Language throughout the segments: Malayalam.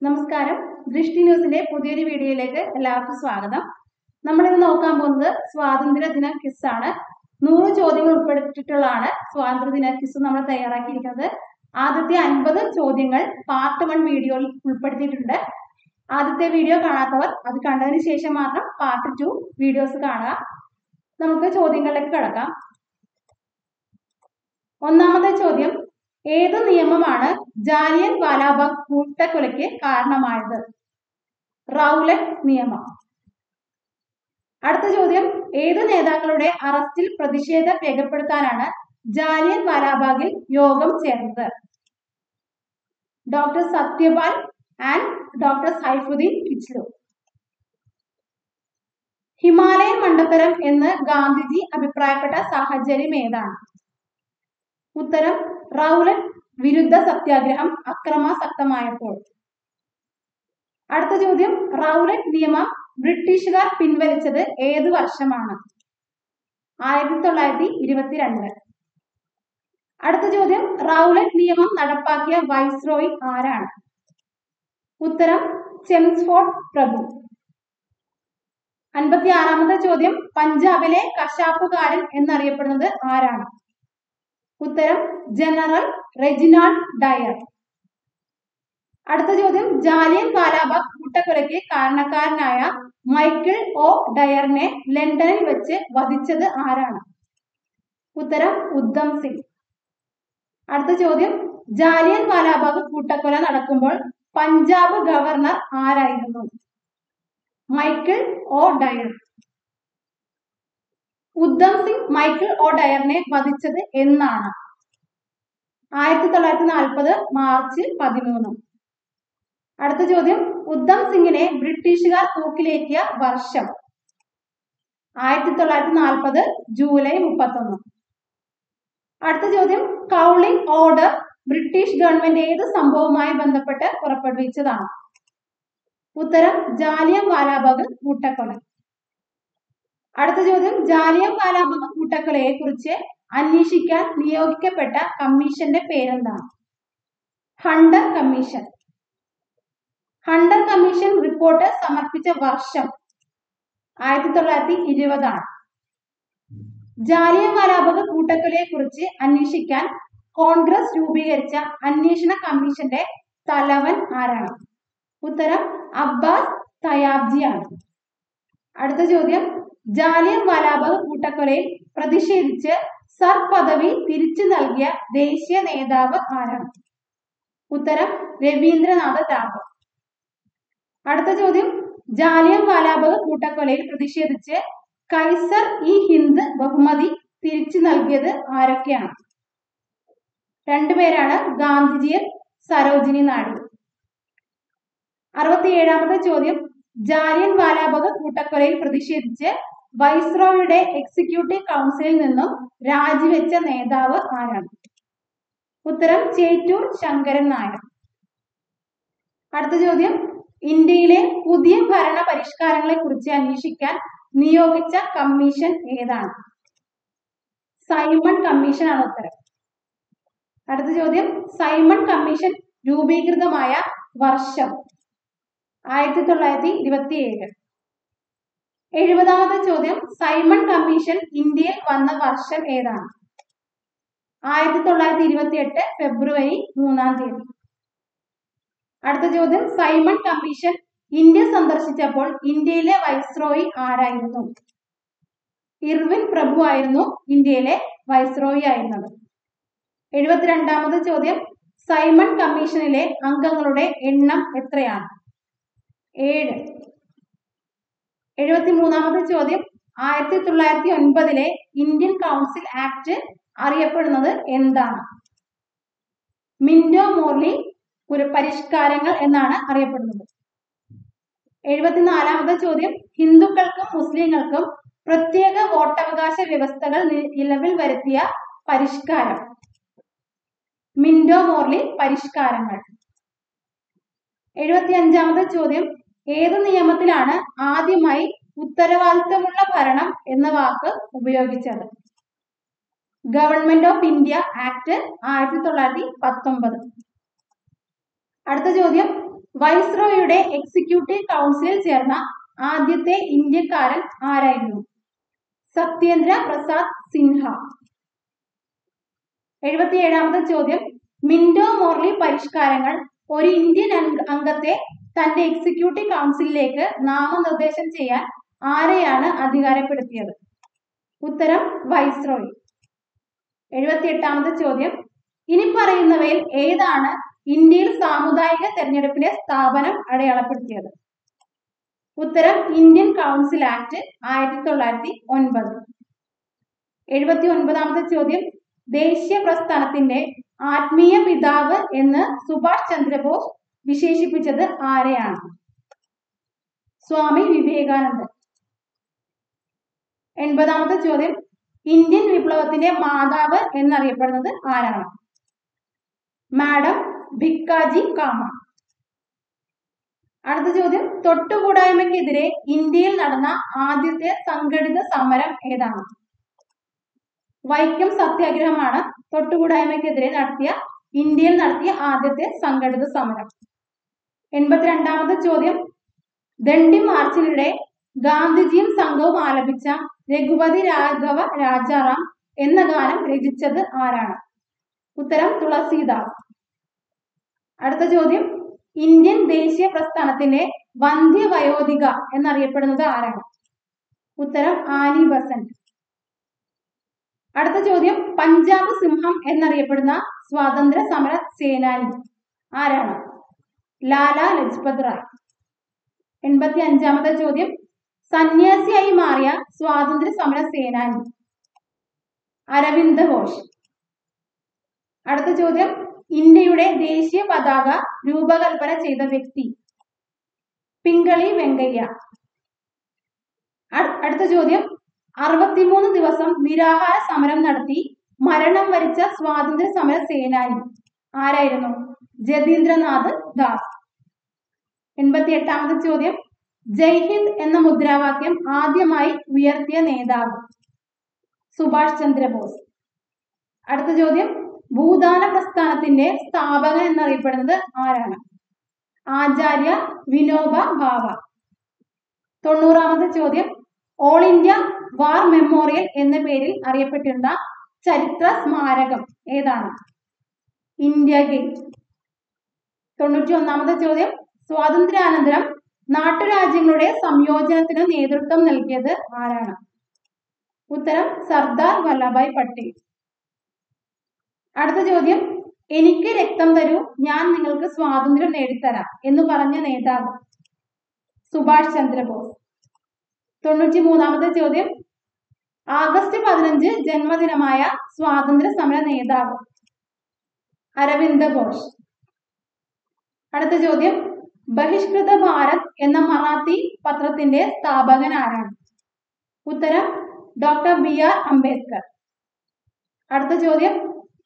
നമസ്കാരം. ദൃഷ്ടി ന്യൂസിന്റെ പുതിയൊരു വീഡിയോയിലേക്ക് എല്ലാവർക്കും സ്വാഗതം. നമ്മളിന്ന് നോക്കാൻ പോകുന്നത് സ്വാതന്ത്ര്യദിന ക്വിസ് ആണ്. 100 ചോദ്യങ്ങൾ ഉൾപ്പെടുത്തിയിട്ടുള്ളതാണ് സ്വാതന്ത്ര്യദിന ക്വിസ് നമ്മൾ തയ്യാറാക്കിയിരിക്കുന്നത്. ആദ്യത്തെ 50 ചോദ്യങ്ങൾ പാർട്ട് 1 വീഡിയോയിൽ ഉൾപ്പെടുത്തിയിട്ടുണ്ട്. ആദ്യത്തെ വീഡിയോ കാണാത്തവർ അത് കണ്ടതിന് ശേഷം മാത്രം പാർട്ട് 2 വീഡിയോസ് കാണുക. നമുക്ക് ചോദ്യങ്ങളിലേക്ക് കടക്കാം. ഒന്നാമത്തെ ചോദ്യം, ഏത് നിയമമാണ് ജാലിയൻ വാലാബാഗ് കൂട്ടക്കൊലയ്ക്ക് കാരണമായത്? റൗലറ്റ് നിയമം. അടുത്ത ചോദ്യം, ഏത് നേതാക്കളുടെ അറസ്റ്റിൽ പ്രതിഷേധം രേഖപ്പെടുത്താനാണ് ജാലിയൻ വാലാബാഗിൽ യോഗം ചേർന്നത്? Doctor Satyapal and doctor Saifuddin Kitchlew. Himalayan മണ്ടത്തരം എന്ന് ഗാന്ധിജി അഭിപ്രായപ്പെട്ട സാഹചര്യം ഏതാണ്? ഉത്തരം, റൗലറ്റ് വിരുദ്ധ സത്യാഗ്രഹം അക്രമാസക്തമായപ്പോൾ. അടുത്ത ചോദ്യം, റൗലറ്റ് നിയമം ബ്രിട്ടീഷുകാർ പിൻവലിച്ചത് ഏത് വർഷമാണ്? 1922. അടുത്ത ചോദ്യം, റൗലറ്റ് നിയമം നടപ്പാക്കിയ വൈസ്രോയി ആരാണ്? ഉത്തരം, ചെംസ്ഫോർഡ് പ്രഭു. 56ാമത്തെ ചോദ്യം, പഞ്ചാബിലെ കശാപ്പുകാരൻ എന്നറിയപ്പെടുന്നത് ആരാണ്? ഉത്തരം, ജനറൽ റെജിനാൾഡ് ഡയർ. അടുത്ത ചോദ്യം, ജാലിയൻ വാലാബാഗ് കൂട്ടക്കൊലയ്ക്ക് കാരണക്കാരനായ മൈക്കിൾ ഒ ഡയറിനെ ലണ്ടനിൽ വെച്ച് വധിച്ചത് ആരാണ്? ഉത്തരം, ഉദ്ധം സിംഗ്. അടുത്ത ചോദ്യം, ജാലിയൻ വാലാബാഗ് കൂട്ടക്കൊല നടക്കുമ്പോൾ പഞ്ചാബ് ഗവർണർ ആരായിരുന്നു? Michael O Dwyer. Udham Singh Michael O ഡയറിനെ വധിച്ചത് എന്നാണ്? 1940 മാർച്ച് 13. അടുത്ത ചോദ്യം, ഉദ്ധം സിംഗിനെ ബ്രിട്ടീഷുകാർ തൂക്കിലേറ്റിയ വർഷം? 1940 ജൂലൈ 31. അടുത്ത ചോദ്യം, കൗളിംഗ് ഓർഡർ ബ്രിട്ടീഷ് ഗവൺമെന്റ് ഏത് സംഭവവുമായി ബന്ധപ്പെട്ട് പുറപ്പെടുവിച്ചതാണ്? ഉത്തരം, ജാലിയൻ വാലാബാഗ് കൂട്ടക്കൊല. അടുത്ത ചോദ്യം, ജാലിയൻ വാലാബാഗ് കൂട്ടക്കൊലയെ കുറിച്ച് അന്വേഷിക്കാൻ നിയോഗിക്കപ്പെട്ട കമ്മീഷന്റെ പേരെന്താണ്? Hunter commission. Hunter commission report സമർപ്പിച്ച വർഷം? 1920 ആണ്. ജാലിയൻ വാലാബാഗ് കൂട്ടക്കൊലയെ കുറിച്ച് അന്വേഷിക്കാൻ കോൺഗ്രസ് രൂപീകരിച്ച അന്വേഷണ കമ്മീഷന്റെ തലവൻ ആരാണ്? ഉത്തരം, അബ്ബാസ് തയാബ്ജി ആണ്. അടുത്ത ചോദ്യം, ജാലിയൻ വാലാബാഗ് കൂട്ടക്കൊലയിൽ പ്രതിഷേധിച്ച് സർ പദവി തിരിച്ചു നൽകിയ ദേശീയ നേതാവ് ആരാണ്? ഉത്തരം, രവീന്ദ്രനാഥ ടാഗോർ. അടുത്ത ചോദ്യം, ജാലിയൻ വാലാബാഗ് കൂട്ടക്കൊലയിൽ പ്രതിഷേധിച്ച് കൈസർ ഇ ഹിന്ദ് ബഹുമതി തിരിച്ചു നൽകിയത് ആരൊക്കെയാണ്? രണ്ടുപേരാണ്, ഗാന്ധിജിയും സരോജിനി നായിഡു. 67ാമത്തെ ചോദ്യം, ജാലിയൻ വാലാബാഗ് കൂട്ടക്കൊലയിൽ പ്രതിഷേധിച്ച് വൈസ്രോയുടെ എക്സിക്യൂട്ടീവ് കൗൺസിലിൽ നിന്നും രാജിവെച്ച നേതാവ് ആരാണ്? ഉത്തരം, ചേറ്റൂർ ശങ്കരൻ നായർ. അടുത്ത ചോദ്യം, ഇന്ത്യയിലെ പുതിയ ഭരണ പരിഷ്കാരങ്ങളെ കുറിച്ച് അന്വേഷിക്കാൻ നിയോഗിച്ച കമ്മീഷൻ ഏതാണ്? സൈമൺ കമ്മീഷൻ ആണ് ഉത്തരം. അടുത്ത ചോദ്യം, സൈമൺ കമ്മീഷൻ രൂപീകൃതമായ വർഷം? 1927. 70ാമത്തെ ചോദ്യം, സൈമൺ കമ്മീഷൻ ഇന്ത്യയിൽ വന്ന വർഷം ഏതാണ്? 1928 ഫെബ്രുവരി 3. അടുത്ത ചോദ്യം, സൈമൺ കമ്മീഷൻ ഇന്ത്യ സന്ദർശിച്ചപ്പോൾ ഇന്ത്യയിലെ വൈസ്രോയി ആരായിരുന്നു? ഇർവിൻ പ്രഭു ആയിരുന്നു ഇന്ത്യയിലെ വൈസ്രോയി ആയിരുന്നത്. 72ാമത്തെ ചോദ്യം, സൈമൺ കമ്മീഷനിലെ അംഗങ്ങളുടെ എണ്ണം എത്രയാണ്? 7. 73ാമത്തെ ചോദ്യം, 1909 ഇന്ത്യൻ കൗൺസിൽ ആക്ട് അറിയപ്പെടുന്നത് എന്താണ്? മിന്റോ മോർലി പരിഷ്കാരങ്ങൾ എന്നാണ് അറിയപ്പെടുന്നത്. 74ാമത്തെ ചോദ്യം, ഹിന്ദുക്കൾക്കും മുസ്ലിങ്ങൾക്കും പ്രത്യേക വോട്ടവകാശ വ്യവസ്ഥകൾ നിലവിൽ വരുത്തിയ പരിഷ്കാരം? മിന്റോ മോർലി പരിഷ്കാരങ്ങൾ. 75ാമത്തെ ചോദ്യം, ഏത് നിയമത്തിലാണ് ആദ്യമായി ഉത്തരവാദിത്തമുള്ള ഭരണം എന്ന വാക്ക് ഉപയോഗിച്ചത്? Government of India act 1919. അടുത്ത ചോദ്യം, വൈസ്രോയുടെ എക്സിക്യൂട്ടീവ് കൗൺസിലിൽ ചേർന്ന ആദ്യത്തെ ഇന്ത്യക്കാരൻ ആരായിരുന്നു? സത്യേന്ദ്ര പ്രസാദ് സിൻഹ. 77ാമത്തെ ചോദ്യം, മിന്റോ മോർലി പരിഷ്കാരങ്ങൾ ഒരു ഇന്ത്യൻ അംഗത്തെ തന്റെ എക്സിക്യൂട്ടീവ് കൗൺസിലിലേക്ക് നാമനിർദ്ദേശം ചെയ്യാൻ ആരെയാണ് അധികാരപ്പെടുത്തിയത്? ഉത്തരം വൈസ്രോയി. 78ാമത്തെ ചോദ്യം, ഇനി പറയുന്നവയിൽ ഏതാണ് ഇന്ത്യയിൽ സാമുദായിക തെരഞ്ഞെടുപ്പിന്റെ സ്ഥാപനം അടയാളപ്പെടുത്തിയത്? ഉത്തരം ഇന്ത്യൻ കൗൺസിൽ ആക്ട് 1909. 79ാമത്തെ ചോദ്യം, ദേശീയ പ്രസ്ഥാനത്തിന്റെ ആത്മീയ പിതാവ് എന്ന് സുഭാഷ് ചന്ദ്രബോസ് വിശേഷിപ്പിച്ചത് ആരെയാണ്? സ്വാമി വിവേകാനന്ദൻ. 80ാമത്തെ ചോദ്യം, ഇന്ത്യൻ വിപ്ലവത്തിന്റെ മാതാവ് എന്നറിയപ്പെടുന്നത് ആരാണ്? മാഡം ഭിക്കാജി കാമ. അടുത്ത ചോദ്യം, തൊട്ടുകൂടായ്മയ്ക്കെതിരെ ഇന്ത്യയിൽ നടന്ന ആദ്യത്തെ സംഘടിത സമരം ഏതാണ്? വൈക്കം സത്യാഗ്രഹമാണ് തൊട്ടുകൂടായ്മയ്ക്കെതിരെ ഇന്ത്യയിൽ നടത്തിയ ആദ്യത്തെ സംഘടിത സമരം. 82ാമത്തെ ചോദ്യം, ദണ്ഡി മാർച്ചിനിടെ ഗാന്ധിജിയും സംഘവും ആലപിച്ച രഘുപതി രാഘവ രാജാറാം എന്ന ഗാനം രചിച്ചത് ആരാണ്? ഉത്തരം തുളസീദാസ്. അടുത്ത ചോദ്യം, ഇന്ത്യൻ ദേശീയ പ്രസ്ഥാനത്തിന്റെ വന്ധ്യവയോധിക എന്നറിയപ്പെടുന്നത് ആരാണ്? ഉത്തരം ആനി ബസന്റ്. അടുത്ത ചോദ്യം, പഞ്ചാബ് സിംഹം എന്നറിയപ്പെടുന്ന സ്വാതന്ത്ര്യ സമര സേനാനി ആരാണ്? ലാലാ ലജ്പത് റായ്. 85ാമത്തെ ചോദ്യം, സന്യാസിയായി മാറിയ സ്വാതന്ത്ര്യ സമര സേനാനി? അരവിന്ദ ഘോഷ്. അടുത്ത ചോദ്യം, ഇന്ത്യയുടെ ദേശീയ പതാക രൂപകൽപ്പന ചെയ്ത വ്യക്തി? പിംഗളി വെങ്കയ്യ. അടുത്ത ചോദ്യം, 63 ദിവസം നിരാഹാര സമരം നടത്തി മരണം വരിച്ച സ്വാതന്ത്ര്യ സമര സേനാനി ആരായിരുന്നു? ജതീന്ദ്രനാഥ് ദാസ്. 88ാമത്തെ ചോദ്യം, ജയ്ഹിന്ദ് എന്ന മുദ്രാവാക്യം ആദ്യമായി ഉയർത്തിയ നേതാവ്? സുഭാഷ് ചന്ദ്രബോസ്. അടുത്ത ചോദ്യം, ഭൂദാന പ്രസ്ഥാനത്തിന്റെ സ്ഥാപകൻ എന്നറിയപ്പെടുന്നത് ആരാണ്? ആചാര്യ വിനോബ ഭാവ. 90ാമത്തെ ചോദ്യം, ഓൾ ഇന്ത്യ വാർ മെമ്മോറിയൽ എന്ന പേരിൽ അറിയപ്പെട്ടിരുന്ന ചരിത്ര സ്മാരകം ഏതാണ്? India gate. 91ാമത്തെ ചോദ്യം, സ്വാതന്ത്ര്യാനന്തരം നാട്ടുരാജ്യങ്ങളുടെ സംയോജനത്തിന് നേതൃത്വം നൽകിയത് ആരാണ്? ഉത്തരം സർദാർ വല്ലഭായ് പട്ടേൽ. അടുത്ത ചോദ്യം, എനിക്ക് രക്തം തരൂ, ഞാൻ നിങ്ങൾക്ക് സ്വാതന്ത്ര്യം നേടിത്തരാം എന്ന് പറഞ്ഞ നേതാവ്? സുഭാഷ് ചന്ദ്രബോസ്. 93ാമത്തെ ചോദ്യം, ആഗസ്റ്റ് 15 ജന്മദിനമായ സ്വാതന്ത്ര്യ സമര നേതാവ്? അരവിന്ദ ഘോഷ്. അടുത്ത ചോദ്യം, ബഹിഷ്കൃത ഭാരത് എന്ന മറാത്തി പത്രത്തിന്റെ സ്ഥാപകൻ ആരാണ്? ഉത്തരം ഡോക്ടർ BR അംബേദ്കർ. അടുത്ത ചോദ്യം,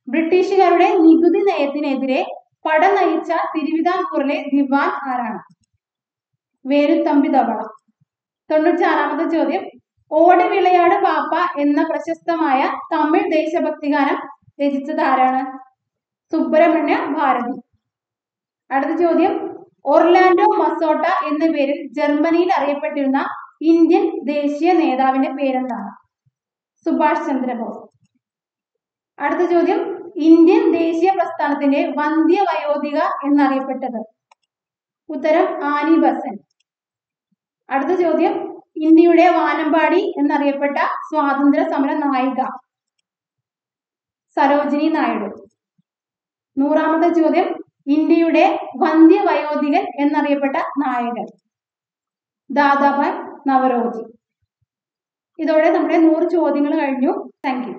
ബ്രിട്ടീഷുകാരുടെ നികുതി നയത്തിനെതിരെ പട നയിച്ച തിരുവിതാംകൂറിലെ ദിവാൻ ആരാണ്? വേലുത്തമ്പി ദളവ. 96ാമത്തെ ചോദ്യം, ഓടി വിളയാട് പാപ്പ എന്ന പ്രശസ്തമായ തമിഴ് ദേശഭക്തി ഗാനം രചിച്ചത് ആരാണ്? സുബ്രഹ്മണ്യ ഭാരതി. അടുത്ത ചോദ്യം, ഒർലാൻഡോ മസോട്ട എന്ന പേരിൽ ജർമ്മനിയിൽ അറിയപ്പെട്ടിരുന്ന ഇന്ത്യൻ ദേശീയ നേതാവിന്റെ പേരെന്താണ്? സുഭാഷ് ചന്ദ്രബോസ്. അടുത്ത ചോദ്യം, ഇന്ത്യൻ ദേശീയ പ്രസ്ഥാനത്തിന്റെ വന്ധ്യവയോധിക എന്നറിയപ്പെട്ടത്? ഉത്തരം ആനി ബസന്റ്. അടുത്ത ചോദ്യം, ഇന്ത്യയുടെ വാനമ്പാടി എന്നറിയപ്പെട്ട സ്വാതന്ത്ര്യ സമര നായിക? സരോജിനി നായിഡു. 100ാമത്തെ ചോദ്യം, ഇന്ത്യയുടെ വന്ധ്യവയോധികൻ എന്നറിയപ്പെട്ട നായകൻ? ദാദാഭായ് നവറോജി. ഇതോടെ നമ്മുടെ 100 ചോദ്യങ്ങൾ കഴിഞ്ഞു. Thank you.